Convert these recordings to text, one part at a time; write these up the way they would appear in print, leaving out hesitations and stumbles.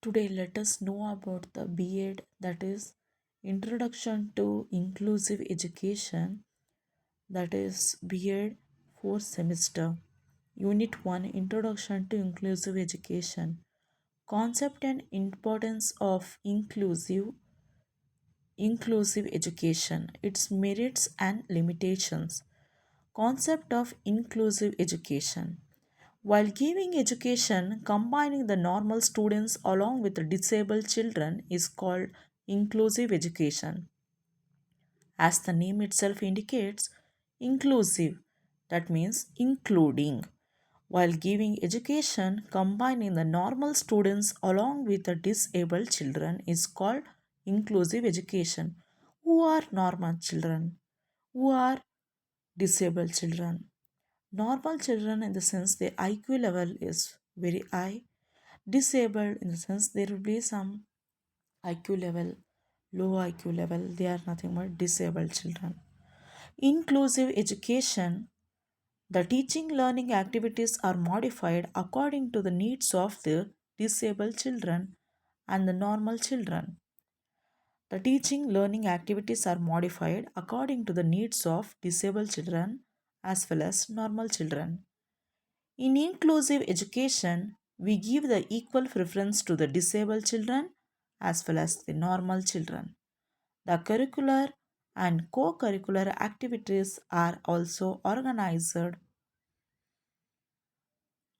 Today, let us know about the B.Ed, that is Introduction to Inclusive Education, that is B.Ed 4th semester. Unit 1, Introduction to Inclusive Education. Concept and importance of inclusive education, its merits and limitations. Concept of inclusive education. While giving education, combining the normal students along with the disabled children is called inclusive education. As the name itself indicates, inclusive, that means including. While giving education, combining the normal students along with the disabled children is called inclusive education. Who are normal children? Who are disabled children? Normal children, in the sense their IQ level is very high. Disabled, in the sense there will be some IQ level, low IQ level. They are nothing but disabled children. Inclusive education, the teaching learning activities are modified according to the needs of the disabled children and the normal children. The teaching learning activities are modified according to the needs of disabled children as well as normal children. In inclusive education, we give the equal preference to the disabled children as well as the normal children. The curricular and co curricular activities are also organized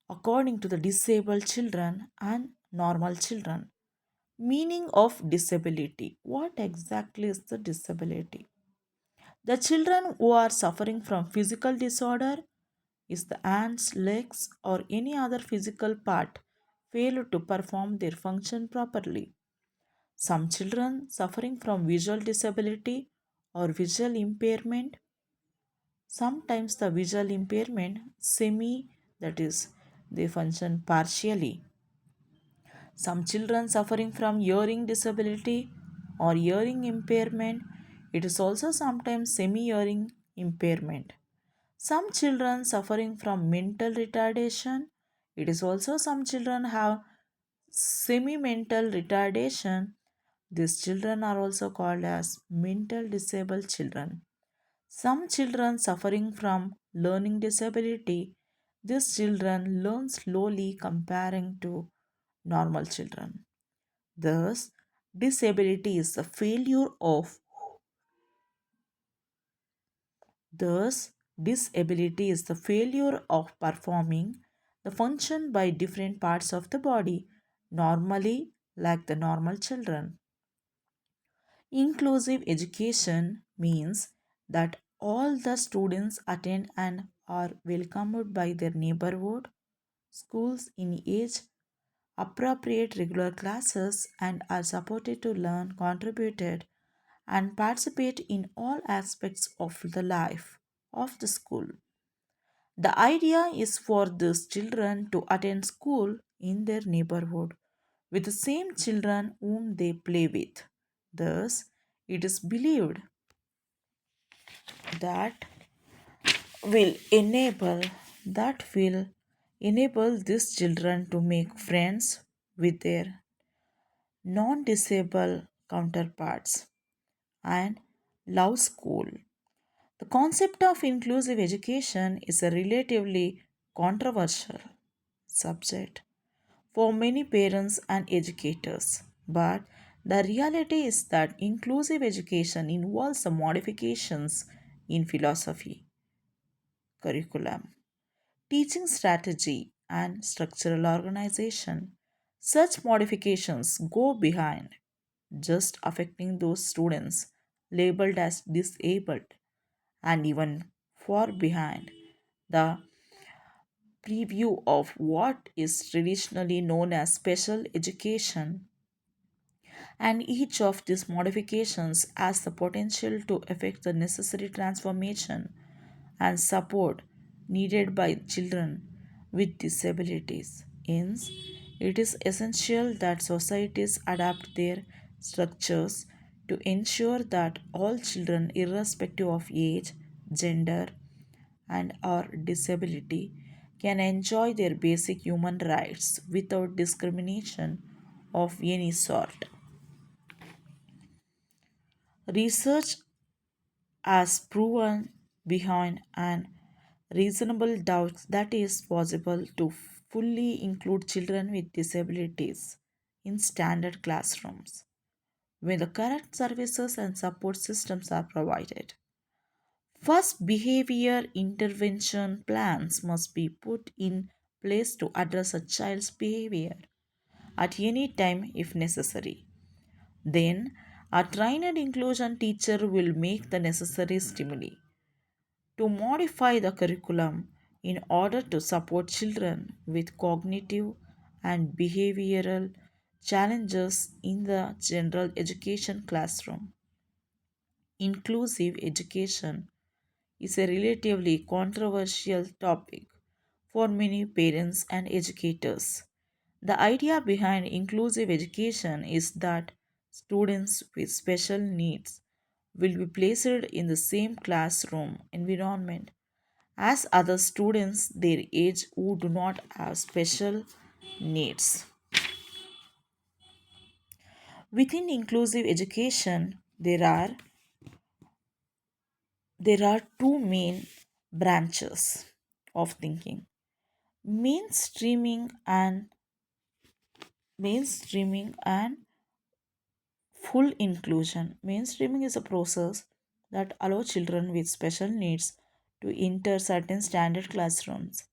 according to the disabled children and normal children. Meaning of disability. What exactly is the disability? The children who are suffering from physical disorder is the hands, legs, or any other physical part fail to perform their function properly. Some children suffering from visual disability or visual impairment, sometimes the visual impairment semi, that is, they function partially. Some children suffering from hearing disability or hearing impairment, it is also sometimes semi hearing impairment. Some children suffering from mental retardation, it is also some children have semi mental retardation. These children are also called as mental disabled children. Some children suffering from learning disability, these children learn slowly comparing to normal children. Thus, disability is the failure of Thus, disability is the failure of performing the function by different parts of the body, normally like the normal children. Inclusive education means that all the students attend and are welcomed by their neighborhood schools in age appropriate regular classes and are supported to learn, contributed, and participate in all aspects of the life of the school. The idea is for these children to attend school in their neighborhood with the same children whom they play with. Thus, it is believed that will enable will enable these children to make friends with their non-disabled counterparts and love school. The concept of inclusive education is a relatively controversial subject for many parents and educators. But the reality is that inclusive education involves some modifications in philosophy, curriculum, teaching strategy, and structural organization. Such modifications go behind just affecting those students labeled as disabled and even far behind the preview of what is traditionally known as special education, and each of these modifications has the potential to affect the necessary transformation and support needed by children with disabilities. Hence, it is essential that societies adapt their structures to ensure that all children, irrespective of age, gender, and or disability, can enjoy their basic human rights without discrimination of any sort. Research has proven behind an reasonable doubt that it is possible to fully include children with disabilities in standard classrooms when the correct services and support systems are provided. First, behavior intervention plans must be put in place to address a child's behavior at any time if necessary. Then, a trained inclusion teacher will make the necessary stimuli to modify the curriculum in order to support children with cognitive and behavioral challenges in the general education classroom. Inclusive education is a relatively controversial topic for many parents and educators. The idea behind inclusive education is that students with special needs will be placed in the same classroom environment as other students their age who do not have special needs. Within inclusive education, there are two main branches of thinking: mainstreaming and full inclusion. Mainstreaming is a process that allows children with special needs to enter certain standard classrooms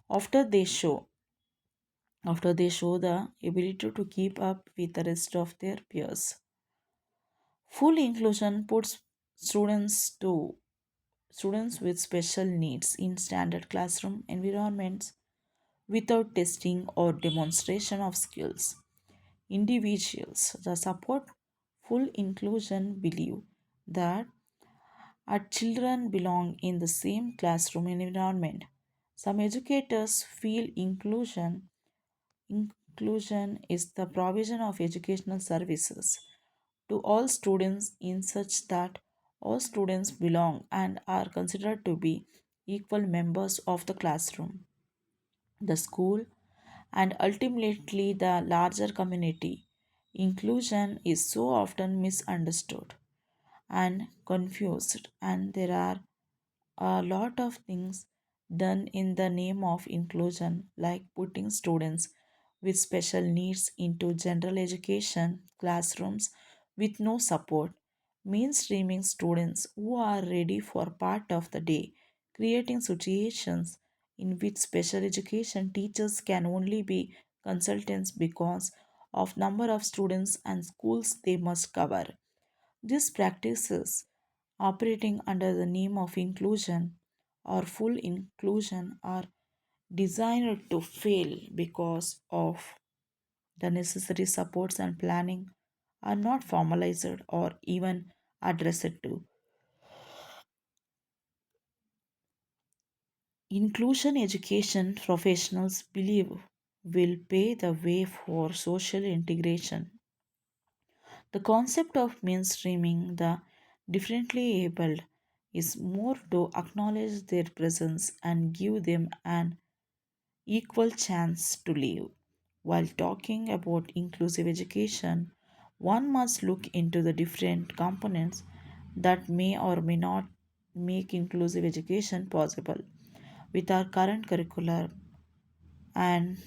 after they show the ability to keep up with the rest of their peers. Full inclusion puts students with special needs in standard classroom environments without testing or demonstration of skills. Individuals that support full inclusion believe that our children belong in the same classroom environment. Some educators feel inclusion is the provision of educational services to all students in such that all students belong and are considered to be equal members of the classroom, the school, and ultimately the larger community. Inclusion is so often misunderstood and confused, and there are a lot of things done in the name of inclusion, like putting students with special needs into general education classrooms with no support, mainstreaming students who are ready for part of the day, creating situations in which special education teachers can only be consultants because of number of students and schools they must cover. These practices, operating under the name of inclusion or full inclusion, are designed to fail because of the necessary supports and planning are not formalized or even addressed to. Inclusion education professionals believe will pave the way for social integration. The concept of mainstreaming the differently abled is more to acknowledge their presence and give them an equal chance to live. While talking about inclusive education, one must look into the different components that may or may not make inclusive education possible. With our current curriculum, and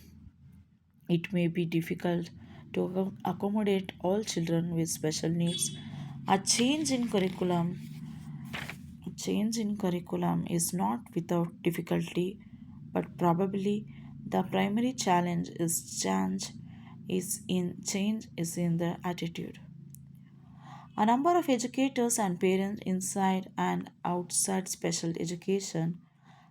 it may be difficult to accommodate all children with special needs. A change in curriculum is not without difficulty, but probably the primary challenge is in the attitude. A number of educators and parents inside and outside special education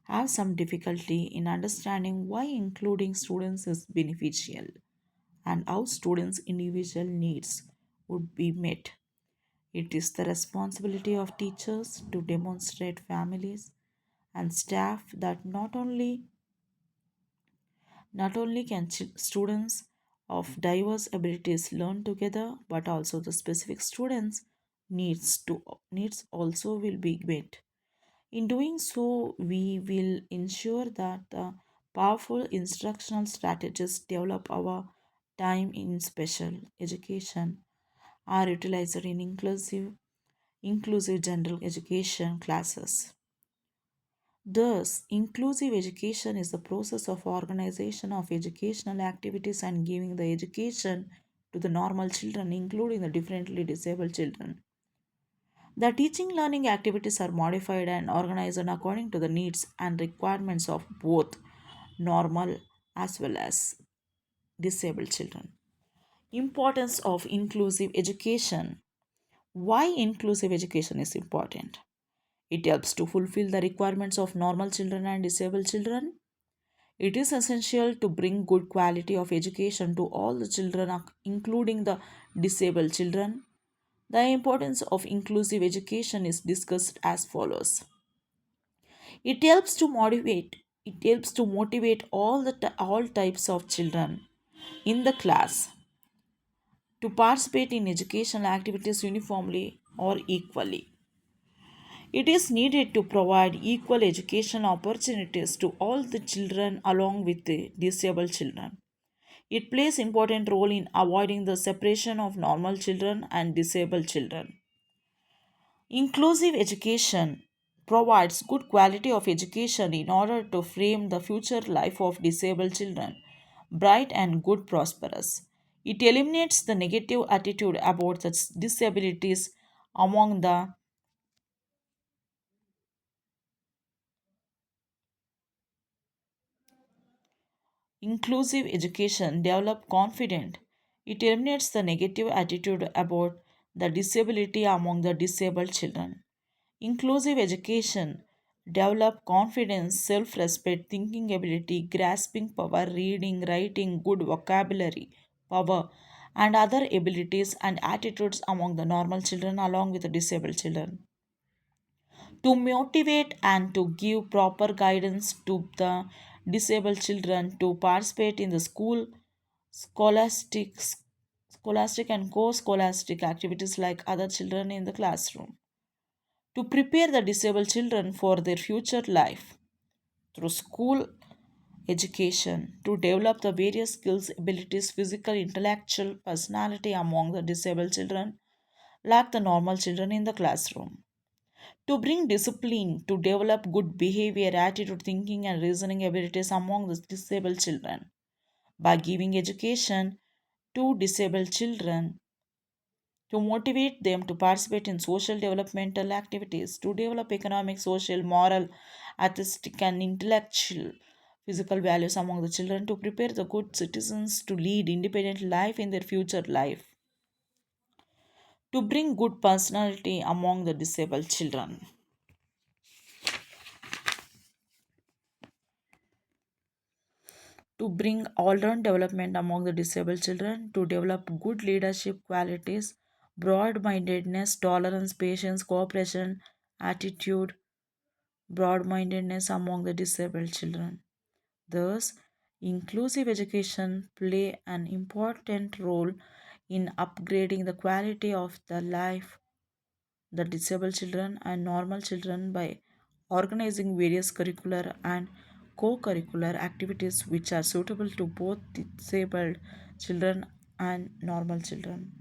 have some difficulty in understanding why including students is beneficial and how students' individual needs would be met. It is the responsibility of teachers to demonstrate families and staff that not only can students of diverse abilities learn together, but also the specific students needs also will be met. In doing so, we will ensure that the powerful instructional strategies time in special education are utilized in inclusive general education classes. Thus, inclusive education is the process of organization of educational activities and giving the education to the normal children, including the differently disabled children. The teaching learning activities are modified and organized according to the needs and requirements of both normal as well as disabled children. Importance of inclusive education. Why inclusive education is important? It helps to fulfill the requirements of normal children and disabled children. It is essential to bring good quality of education to all the children, including the disabled children. The importance of inclusive education is discussed as follows. It helps to motivate. It helps to motivate all types of children in the class to participate in educational activities uniformly or equally. It is needed to provide equal education opportunities to all the children along with the disabled children. It plays important role in avoiding the separation of normal children and disabled children. Inclusive education provides good quality of education in order to frame the future life of disabled children bright and good prosperous. It eliminates the negative attitude about the disabilities among the inclusive education develop confident. It eliminates the negative attitude about the disability among the disabled children. Inclusive education develop confidence, self-respect, thinking ability, grasping power, reading, writing, good vocabulary, power, and other abilities and attitudes among the normal children along with the disabled children. To motivate and to give proper guidance to the disabled children to participate in the scholastic scholastic and co-scholastic activities like other children in the classroom, to prepare the disabled children for their future life through school education, to develop the various skills, abilities, physical, intellectual, personality among the disabled children like the normal children in the classroom, to bring discipline, to develop good behavior, attitude, thinking, and reasoning abilities among the disabled children. By giving education to disabled children, to motivate them to participate in social developmental activities, to develop economic, social, moral, artistic, and intellectual physical values among the children, to prepare the good citizens to lead independent life in their future life, to bring good personality among the disabled children. To bring all-round development among the disabled children, to develop good leadership qualities, broad-mindedness, tolerance, patience, cooperation, attitude, broad-mindedness among the disabled children. Thus, inclusive education play an important role in upgrading the quality of the life the disabled children and normal children by organizing various curricular and co-curricular activities which are suitable to both disabled children and normal children.